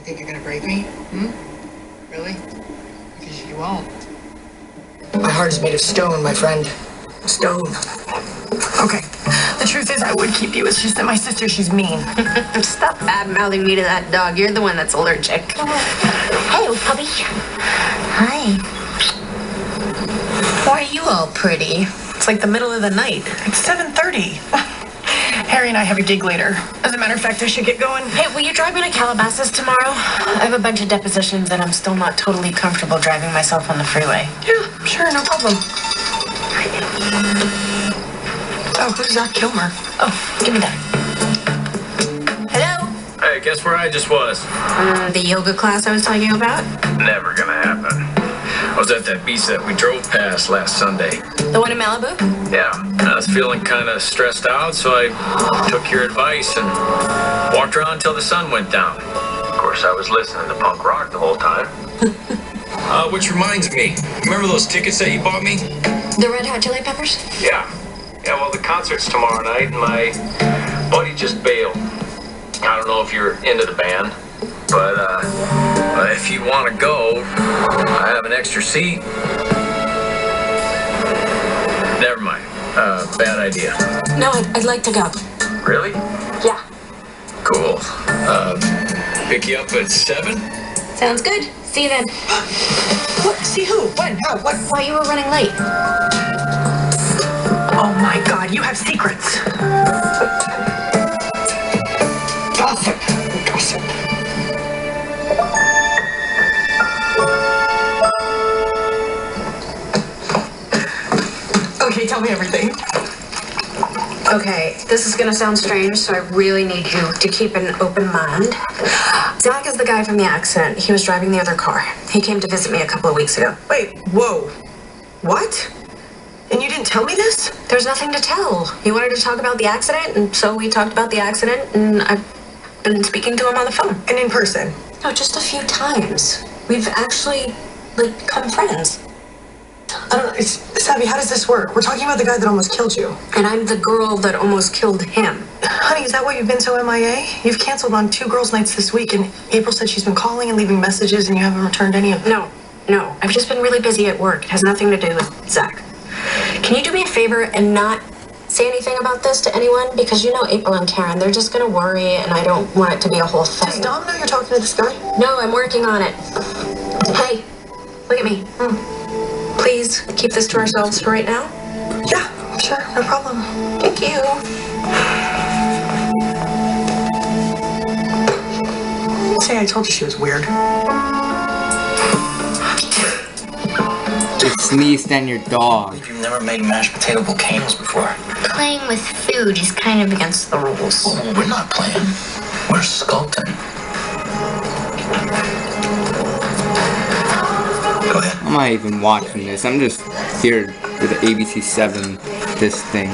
think you're gonna break me? Really? Because you won't. My heart is made of stone, my friend. Stone. Okay. The truth is, I would keep you. It's just that my sister, she's mean. Stop bad-mouthing me to that dog. You're the one that's allergic. Hello, puppy. Hi. Why are you all pretty? It's like the middle of the night. It's 7:30. Harry and I have a gig later. As a matter of fact, I should get going. Hey, will you drive me to Calabasas tomorrow? I have a bunch of depositions and I'm still not totally comfortable driving myself on the freeway. Yeah, sure, no problem. Oh, who's Zach Kilmer? Oh, give me that. Hello? Hey, guess where I just was? The yoga class I was telling you about? Never gonna happen. I was at that beach that we drove past last Sunday. The one in Malibu? Yeah, I was feeling kind of stressed out, so I took your advice and walked around until the sun went down. Of course, I was listening to punk rock the whole time. Which reminds me, remember those tickets that you bought me? The Red Hot Chili Peppers? Yeah. Yeah, well, the concert's tomorrow night, and my buddy just bailed. I don't know if you're into the band, but if you want to go, I have an extra seat. Never mind. Bad idea. No, I'd like to go. Really? Yeah. Cool. Pick you up at 7? Sounds good. See you then. What? See who? When? How? What? While you were running late. Oh my God, you have secrets. Gossip. Gossip. Okay, tell me everything. Okay, this is gonna sound strange, so I really need you to keep an open mind. Zach is the guy from the accident. He was driving the other car. He came to visit me a couple of weeks ago. Wait, whoa. What? And you didn't tell me this? There's nothing to tell. He wanted to talk about the accident, and so we talked about the accident, and I've been speaking to him on the phone. And in person? No, just a few times. We've actually, become friends. I don't know. Savvy, how does this work? We're talking about the guy that almost killed you. And I'm the girl that almost killed him. Honey, is that why you've been so MIA? You've canceled on 2 girls' nights this week, and April said she's been calling and leaving messages, and you haven't returned any of them. No. I've just been really busy at work. It has nothing to do with Zach. Can you do me a favor and not say anything about this to anyone? Because you know April and Karen, they're just gonna worry, and I don't want it to be a whole thing. Does Dom know you're talking to this guy? No, I'm working on it. Hey, look at me. Please keep this to ourselves for right now. Yeah, sure, no problem. Thank you. Say I told you she was weird. Just sneezed on your dog. You've never made mashed potato volcanoes before. Playing with food is kind of against the rules. Oh, we're not playing. We're sculpting. Go ahead. I'm not even watching this. I'm just here for the ABC 7 this thing.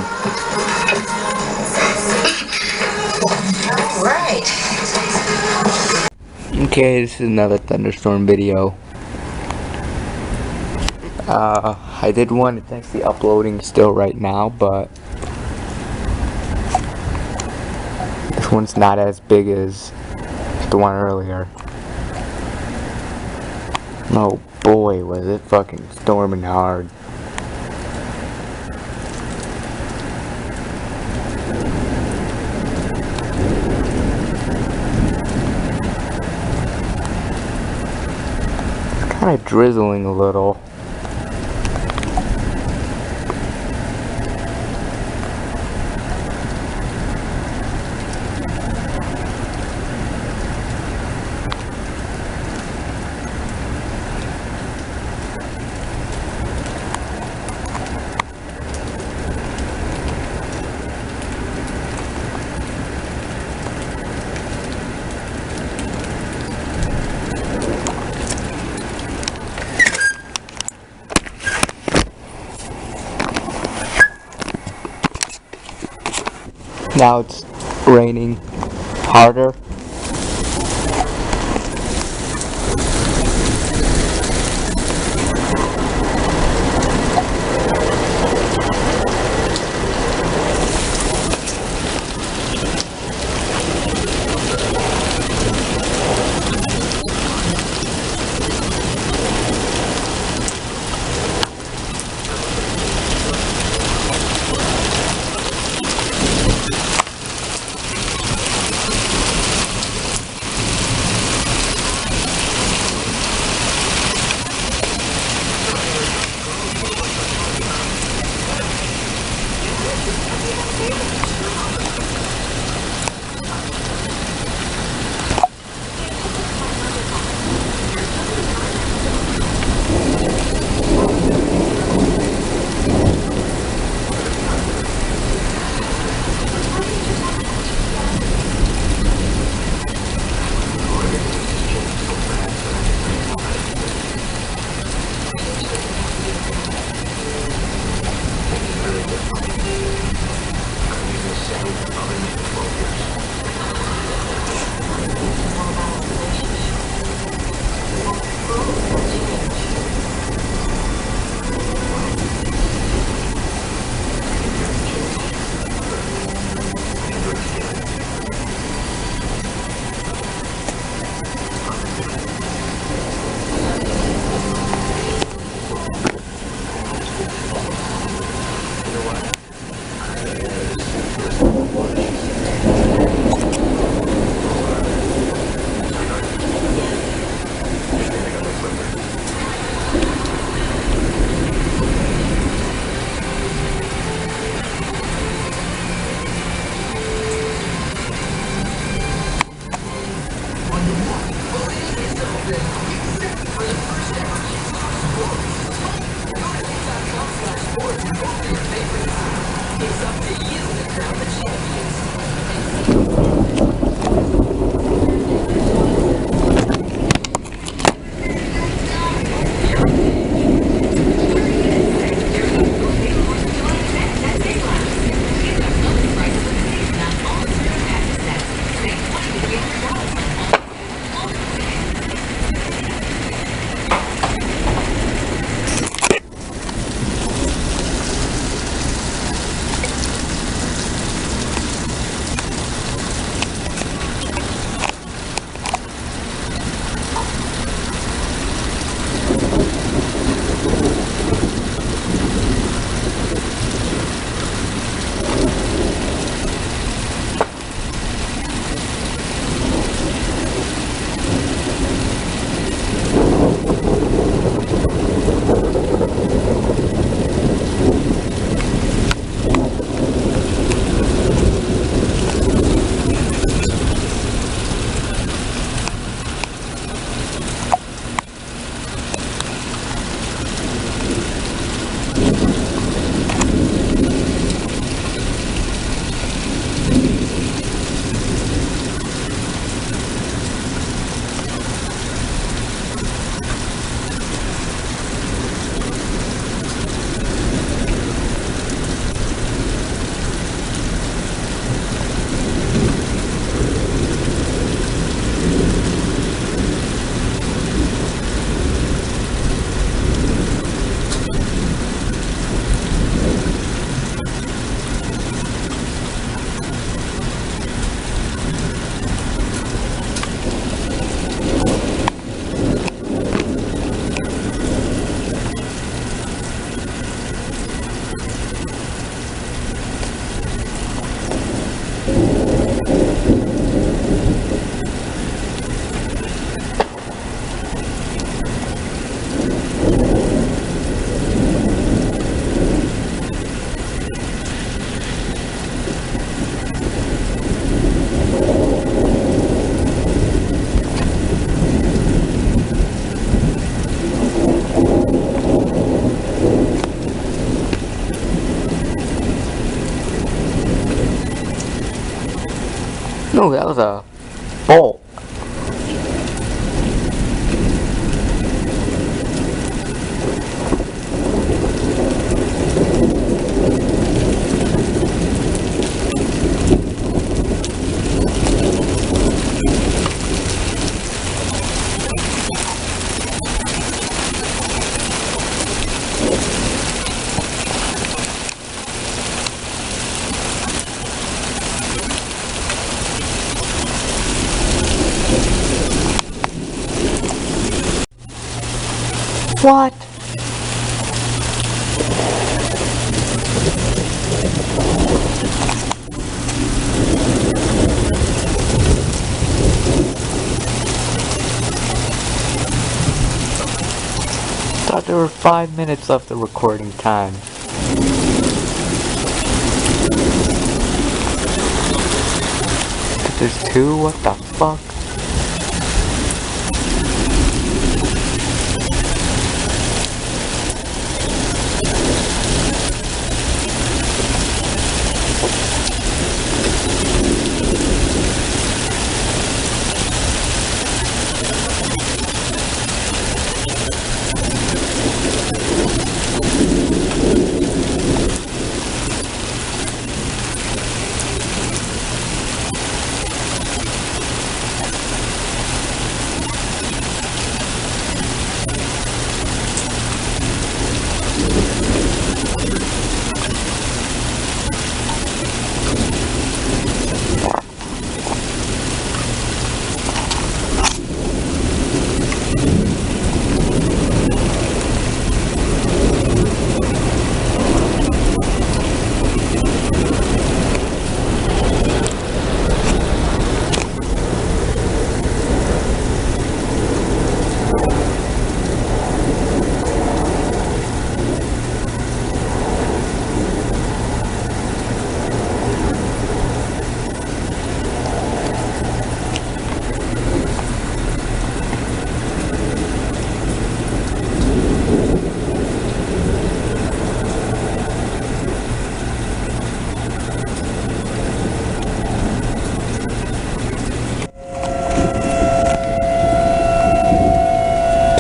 Right. Okay, this is another thunderstorm video. I did one. It's actually uploading still right now, but this one's not as big as the one earlier. Oh boy, was it fucking storming hard. It's kind of drizzling a little. Now it's raining harder. Oh, that was a bolt. What? Thought there were 5 minutes left of recording time. But there's 2? What the fuck?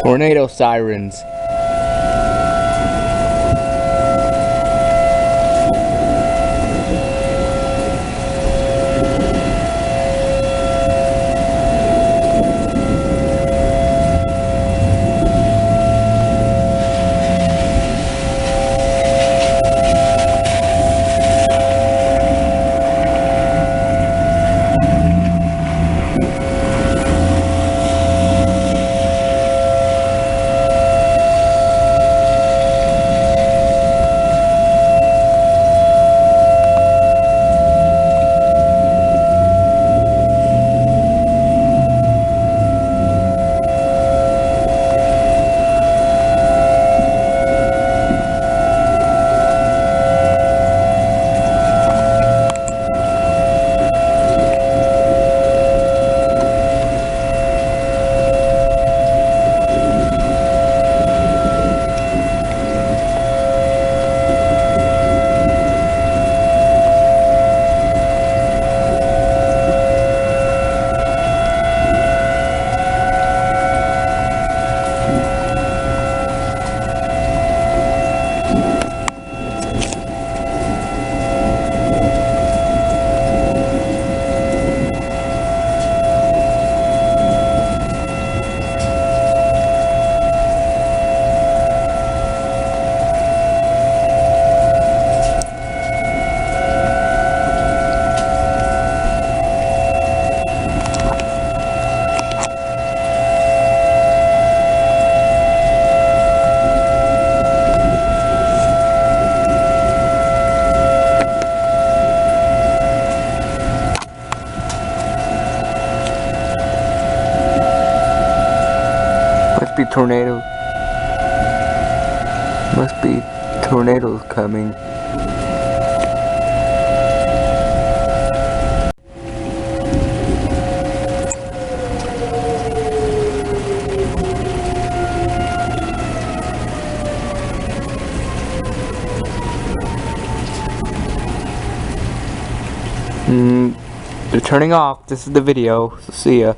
Tornado sirens. Must be tornadoes. Must be tornadoes coming. They're turning off. This is the video. So see ya.